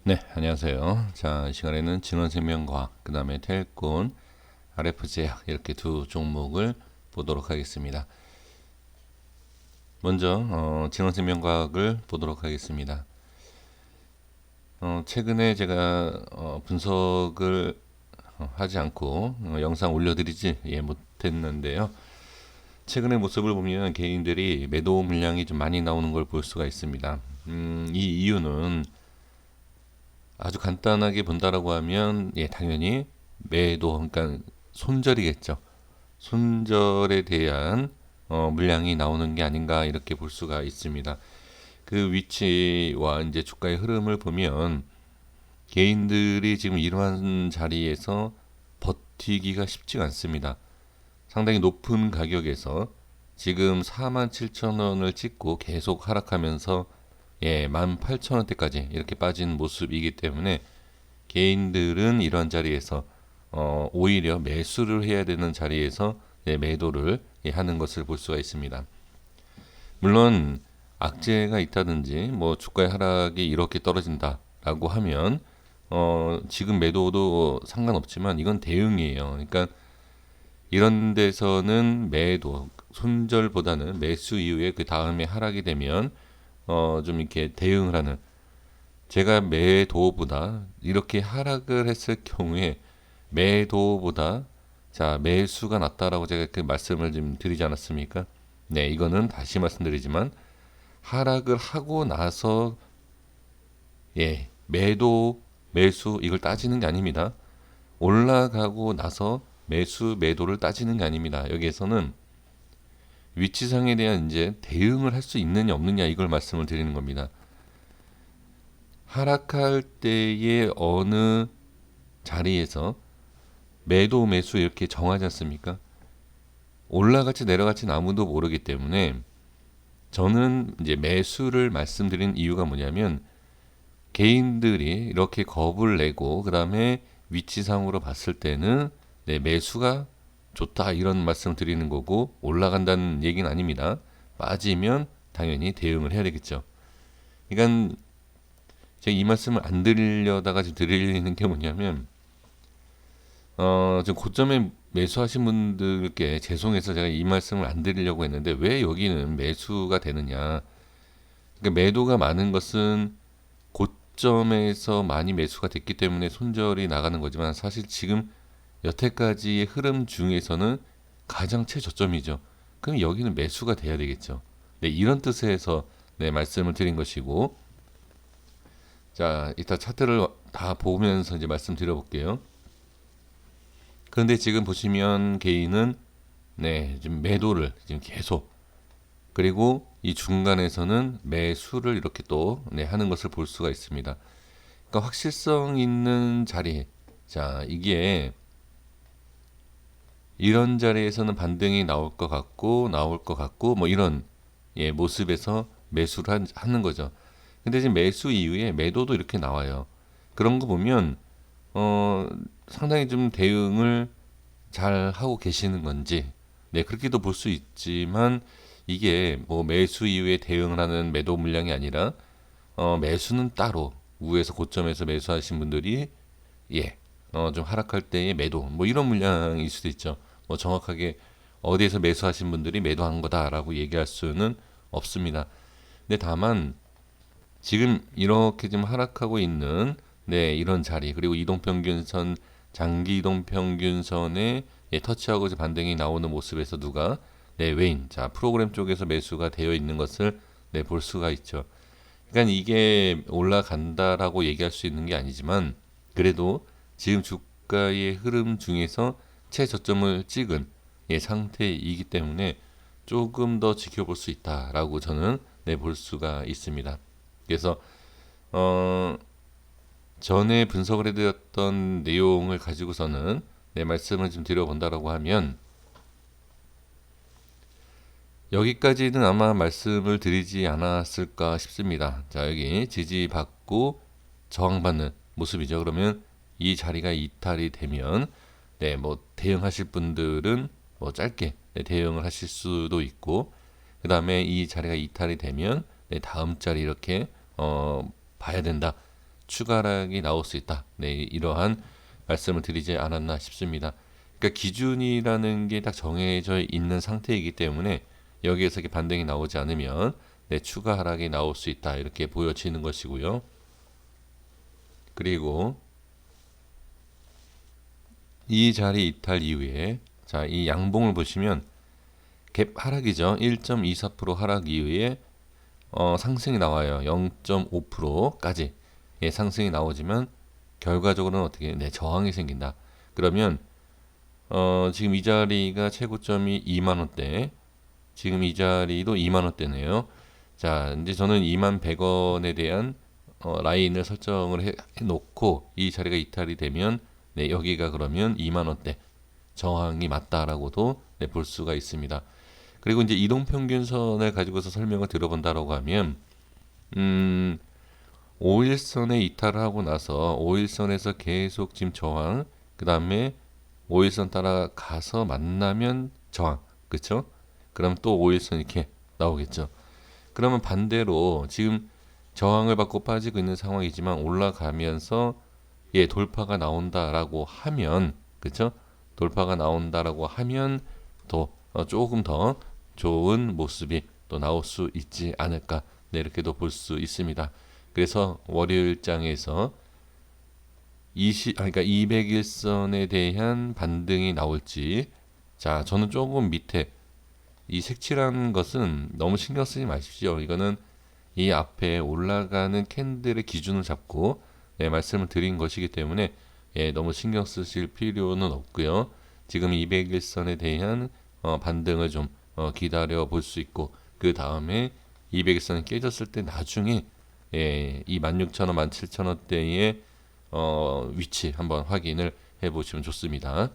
네, 안녕하세요. 자, 이 시간에는 진원생명과학, 그 다음에 태권, RF제약 이렇게 두 종목을 보도록 하겠습니다. 먼저 진원생명과학을 보도록 하겠습니다. 최근에 제가 분석을 하지 않고 영상 올려드리지 못했는데요. 최근의 모습을 보면 개인들이 매도 물량이 좀 많이 나오는 걸 볼 수가 있습니다. 이 이유는 아주 간단하게 본다라고 하면 당연히 매도 그러니까 손절이겠죠. 손절에 대한 물량이 나오는 게 아닌가 이렇게 볼 수가 있습니다. 그 위치와 이제 주가의 흐름을 보면 개인들이 지금 이러한 자리에서 버티기가 쉽지가 않습니다. 상당히 높은 가격에서 지금 47,000원을 찍고 계속 하락하면서 18,000원대까지 이렇게 빠진 모습이기 때문에 개인들은 이런 자리에서 오히려 매수를 해야 되는 자리에서 매도를 하는 것을 볼 수가 있습니다. 물론 악재가 있다든지 뭐 주가의 하락이 이렇게 떨어진다라고 하면 지금 매도도 상관없지만 이건 대응이에요. 그러니까 이런 데서는 매도 손절보다는 매수 이후에 그 다음에 하락이 되면 좀 이렇게 대응을 하는, 제가 매도보다 이렇게 하락을 했을 경우에 매도보다 자 매수가 낫다라고 제가 그 말씀을 좀 드리지 않았습니까? 네, 이거는 다시 말씀드리지만 하락을 하고 나서 매도 매수 이걸 따지는 게 아닙니다. 올라가고 나서 매수 매도를 따지는 게 아닙니다. 여기에서는 위치상에 대한 이제 대응을 할 수 있느냐 없느냐 이걸 말씀을 드리는 겁니다. 하락할 때의 어느 자리에서 매도 매수 이렇게 정하지 않습니까? 올라갈지 내려갈지는 아무도 모르기 때문에 저는 이제 매수를 말씀드린 이유가 뭐냐면 개인들이 이렇게 겁을 내고 그 다음에 위치상으로 봤을 때는 매수가 좋다 이런 말씀 드리는 거고, 올라간다는 얘기는 아닙니다. 빠지면 당연히 대응을 해야 되겠죠. 그러니까 제가 이 말씀을 안 드리려다가 지금 드리는 게 뭐냐면 지금 고점에 매수하신 분들께 죄송해서 제가 이 말씀을 안 드리려고 했는데 왜 여기는 매수가 되느냐. 그러니까 매도가 많은 것은 고점에서 많이 매수가 됐기 때문에 손절이 나가는 거지만 사실 지금 여태까지의 흐름 중에서는 가장 최저점이죠. 그럼 여기는 매수가 돼야 되겠죠. 네, 이런 뜻에서 말씀을 드린 것이고, 자, 이따 차트를 다 보면서 이제 말씀드려 볼게요. 그런데 지금 보시면 개인은 지금 매도를 지금 계속, 그리고 이 중간에서는 매수를 이렇게 또 하는 것을 볼 수가 있습니다. 그러니까 확실성 있는 자리, 자, 이게 이런 자리에서는 반등이 나올 것 같고 뭐 이런 모습에서 매수를 하는 거죠. 근데 지금 매수 이후에 매도도 이렇게 나와요. 그런 거 보면 상당히 좀 대응을 잘 하고 계시는 건지, 그렇게도 볼 수 있지만 이게 뭐 매수 이후에 대응을 하는 매도 물량이 아니라 매수는 따로 우에서 고점에서 매수하신 분들이 좀 하락할 때의 매도 뭐 이런 물량일 수도 있죠. 뭐 정확하게 어디에서 매수하신 분들이 매도한 거다라고 얘기할 수는 없습니다. 근데 다만 지금 이렇게 좀 하락하고 있는 이런 자리, 그리고 이동평균선, 장기 이동평균선에 터치하고 이제 반등이 나오는 모습에서 누가 외인, 자 프로그램 쪽에서 매수가 되어 있는 것을 볼 수가 있죠. 그러니까 이게 올라간다라고 얘기할 수 있는 게 아니지만 그래도 지금 주가의 흐름 중에서 최저점을 찍은 상태이기 때문에 조금 더 지켜볼 수 있다라고 저는 볼 수가 있습니다. 그래서 전에 분석을 해드렸던 내용을 가지고서는 말씀을 좀 드려본다라고 하면 여기까지는 아마 말씀을 드리지 않았을까 싶습니다. 자, 여기 지지받고 저항받는 모습이죠. 그러면 이 자리가 이탈이 되면 뭐 대응하실 분들은 뭐 짧게 대응을 하실 수도 있고, 그 다음에 이 자리가 이탈이 되면 다음 자리 이렇게 봐야 된다. 추가 하락이 나올 수 있다. 네, 이러한 말씀을 드리지 않았나 싶습니다. 그러니까 기준이라는 게 딱 정해져 있는 상태이기 때문에 여기에서 이렇게 반등이 나오지 않으면 네, 추가 하락이 나올 수 있다. 이렇게 보여지는 것이고요. 그리고 이 자리 이탈 이후에 자, 이 양봉을 보시면 갭 하락이죠. 1.24% 하락 이후에 상승이 나와요. 0.5%까지 예, 상승이 나오지만 결과적으로는 어떻게 네, 저항이 생긴다. 그러면 지금 이 자리가 최고점이 2만 원대, 지금 이 자리도 2만 원대네요. 자, 이제 저는 2만 100원에 대한 라인을 설정을 해 놓고 이 자리가 이탈이 되면 네, 여기가 그러면 2만 원대 저항이 맞다라고도 네, 볼 수가 있습니다. 그리고 이제 이동평균선을 가지고서 설명을 들어본다라고 하면 5일선에 이탈을 하고 나서 5일선에서 계속 지금 저항, 그 다음에 5일선 따라가서 만나면 저항, 그쵸? 그럼 또 5일선 이렇게 나오겠죠. 그러면 반대로 지금 저항을 받고 빠지고 있는 상황이지만 올라가면서 예, 돌파가 나온다라고 하면, 그쵸? 돌파가 나온다라고 하면 또 조금 더 좋은 모습이 또 나올 수 있지 않을까, 네, 이렇게도 볼 수 있습니다. 그래서 월요일장에서 그러니까 200일선에 대한 반등이 나올지, 자, 저는 조금 밑에 이 색칠한 것은 너무 신경 쓰지 마십시오. 이거는 이 앞에 올라가는 캔들의 기준을 잡고 네, 말씀을 드린 것이기 때문에 예, 너무 신경 쓰실 필요는 없고요. 지금 200일선에 대한 반등을 좀 기다려 볼 수 있고, 그 다음에 200일선이 깨졌을 때 나중에 예, 이 16,000원, 17,000원대의 위치 한번 확인을 해보시면 좋습니다.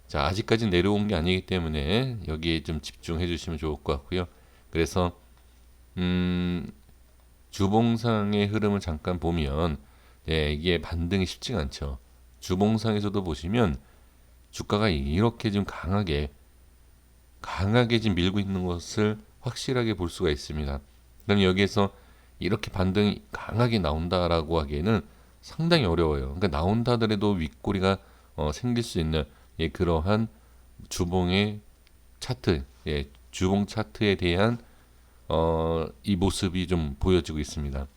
자, 아직까지 내려온 게 아니기 때문에 여기에 좀 집중해 주시면 좋을 것 같고요. 그래서 주봉상의 흐름을 잠깐 보면 예, 이게 반등이 쉽지가 않죠. 주봉상에서도 보시면 주가가 이렇게 좀 강하게 지금 밀고 있는 것을 확실하게 볼 수가 있습니다. 그럼 여기에서 이렇게 반등이 강하게 나온다라고 하기에는 상당히 어려워요. 그러니까 나온다 하더라도 윗꼬리가 생길 수 있는 예, 그러한 주봉의 차트, 예, 주봉 차트에 대한 이 모습이 좀 보여지고 있습니다.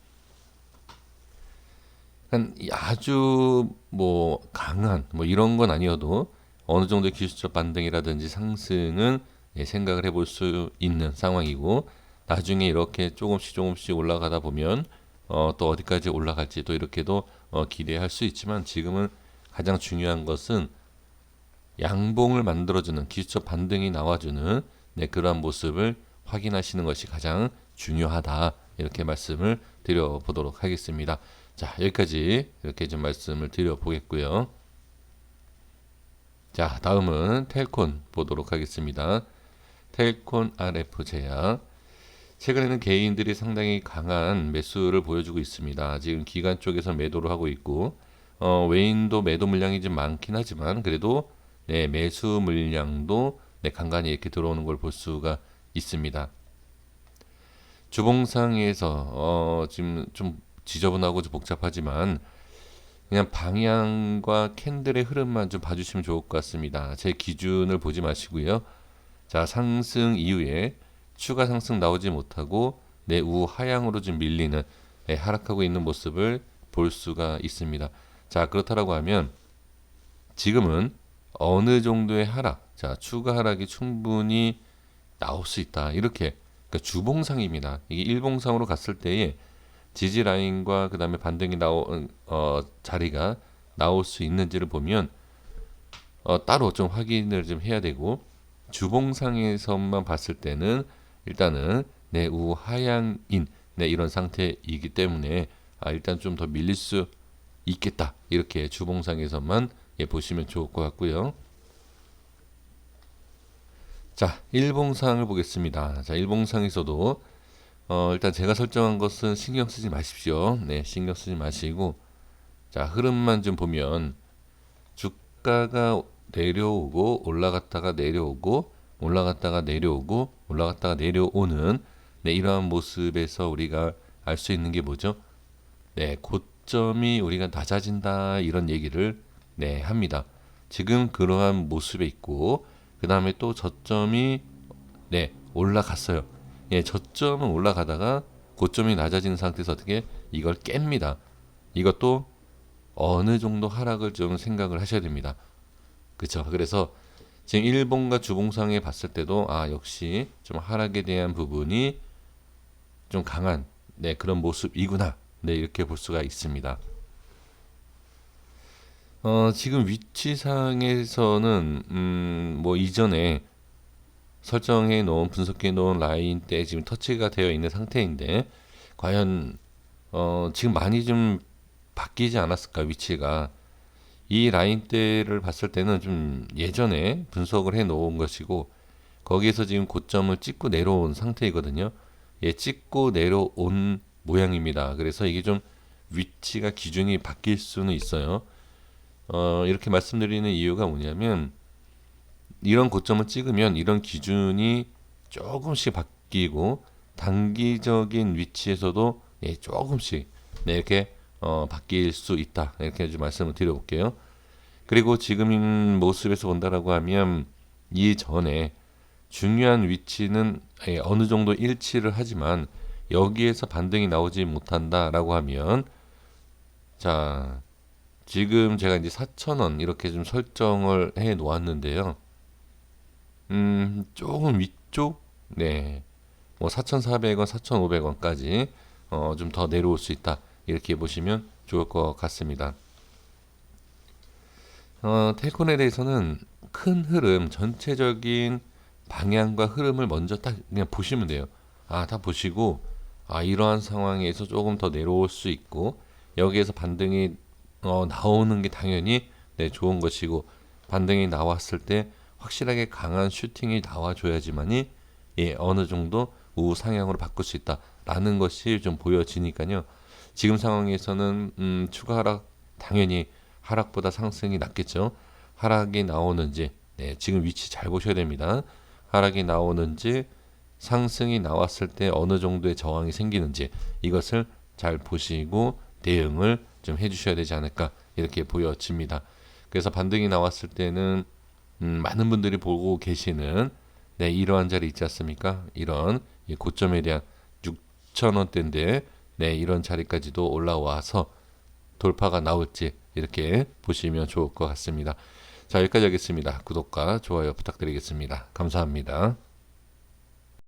아주 뭐 강한 뭐 이런 건 아니어도 어느 정도의 기술적 반등이라든지 상승은 예, 생각을 해볼 수 있는 상황이고, 나중에 이렇게 조금씩 올라가다 보면 또 어디까지 올라갈지 또 이렇게도 기대할 수 있지만, 지금은 가장 중요한 것은 양봉을 만들어주는 기술적 반등이 나와주는 네, 그러한 모습을 확인하시는 것이 가장 중요하다, 이렇게 말씀을 드려보도록 하겠습니다. 자, 여기까지 이렇게 좀 말씀을 드려보겠고요. 자, 다음은 텔콘 보도록 하겠습니다. 텔콘 RF 제약. 최근에는 개인들이 상당히 강한 매수를 보여주고 있습니다. 지금 기관 쪽에서 매도를 하고 있고, 외인도 매도 물량이 좀 많긴 하지만 그래도 네, 매수 물량도 네, 간간히 이렇게 들어오는 걸 볼 수가 있습니다. 주봉상에서 지금 좀 지저분하고 좀 복잡하지만 그냥 방향과 캔들의 흐름만 좀 봐주시면 좋을 것 같습니다. 제 기준을 보지 마시고요. 자, 상승 이후에 추가 상승 나오지 못하고 내 우하향으로 좀 밀리는 네, 하락하고 있는 모습을 볼 수가 있습니다. 자, 그렇다라고 하면 지금은 어느 정도의 하락, 자, 추가 하락이 충분히 나올 수 있다. 이렇게 그러니까 주봉상입니다. 이게 일봉상으로 갔을 때에 지지 라인과 그 다음에 반등이 나온 자리가 나올 수 있는지를 보면 따로 좀 확인을 좀 해야 되고, 주봉상에서만 봤을 때는 일단은 내 우하향인 네, 이런 상태이기 때문에 일단 좀 더 밀릴 수 있겠다, 이렇게 주봉상에서만 예, 보시면 좋을 것 같고요. 자, 일봉상을 보겠습니다. 자, 일봉상에서도 일단 제가 설정한 것은 신경 쓰지 마십시오. 네, 신경 쓰지 마시고, 자, 흐름만 좀 보면 주가가 내려오고 올라갔다가 내려오고 올라갔다가 내려오고 올라갔다가 내려오는 네, 이러한 모습에서 우리가 알 수 있는 게 뭐죠? 네, 곧 저점이 우리가 낮아진다 이런 얘기를 네, 합니다. 지금 그러한 모습에 있고 그 다음에 또 저점이 네, 올라갔어요. 예, 저점은 올라가다가 고점이 낮아지는 상태에서 어떻게 이걸 깹니다. 이것도 어느 정도 하락을 좀 생각을 하셔야 됩니다. 그렇죠? 그래서 지금 일봉과 주봉상에 봤을 때도 아 역시 좀 하락에 대한 부분이 좀 강한 네, 그런 모습이구나. 네, 이렇게 볼 수가 있습니다. 지금 위치상에서는 뭐 이전에 설정해 놓은 분석해 놓은 라인 때 지금 터치가 되어 있는 상태인데 과연 지금 많이 좀 바뀌지 않았을까 위치가 이 라인대를 봤을 때는 좀 예전에 분석을 해 놓은 것이고 거기에서 지금 고점을 찍고 내려온 상태이거든요. 예, 찍고 내려온 모양입니다. 그래서 이게 좀 위치가 기준이 바뀔 수는 있어요. 이렇게 말씀드리는 이유가 뭐냐면 이런 고점을 찍으면 이런 기준이 조금씩 바뀌고 단기적인 위치에서도 예, 조금씩 네, 이렇게 바뀔 수 있다. 이렇게 좀 말씀을 드려볼게요. 그리고 지금 모습에서 본다라고 하면 이전에 중요한 위치는 예, 어느 정도 일치를 하지만 여기에서 반등이 나오지 못한다라고 하면 자 지금 제가 이제 4,000원 이렇게 좀 설정을 해 놓았는데요. 조금 위쪽 네. 뭐 4,400원, 4,500원까지 좀 더 내려올 수 있다. 이렇게 보시면 좋을 것 같습니다. 테콘에 대해서는 큰 흐름, 전체적인 방향과 흐름을 먼저 딱 그냥 보시면 돼요. 아, 다 보시고 아, 이러한 상황에서 조금 더 내려올 수 있고 여기에서 반등이 나오는 게 당연히 네, 좋은 것이고 반등이 나왔을 때 확실하게 강한 슈팅이 나와줘야지만이 예, 어느 정도 우상향으로 바꿀 수 있다라는 것이 좀 보여지니까요. 지금 상황에서는 추가 하락 당연히 하락보다 상승이 낫겠죠. 하락이 나오는지 네, 지금 위치 잘 보셔야 됩니다. 하락이 나오는지 상승이 나왔을 때 어느 정도의 저항이 생기는지 이것을 잘 보시고 대응을 좀 해주셔야 되지 않을까 이렇게 보여집니다. 그래서 반등이 나왔을 때는 많은 분들이 보고 계시는 네, 이러한 자리 있지 않습니까? 이런 고점에 대한 6,000원대인데 네, 이런 자리까지도 올라와서 돌파가 나올지 이렇게 보시면 좋을 것 같습니다. 자, 여기까지 하겠습니다. 구독과 좋아요 부탁드리겠습니다. 감사합니다.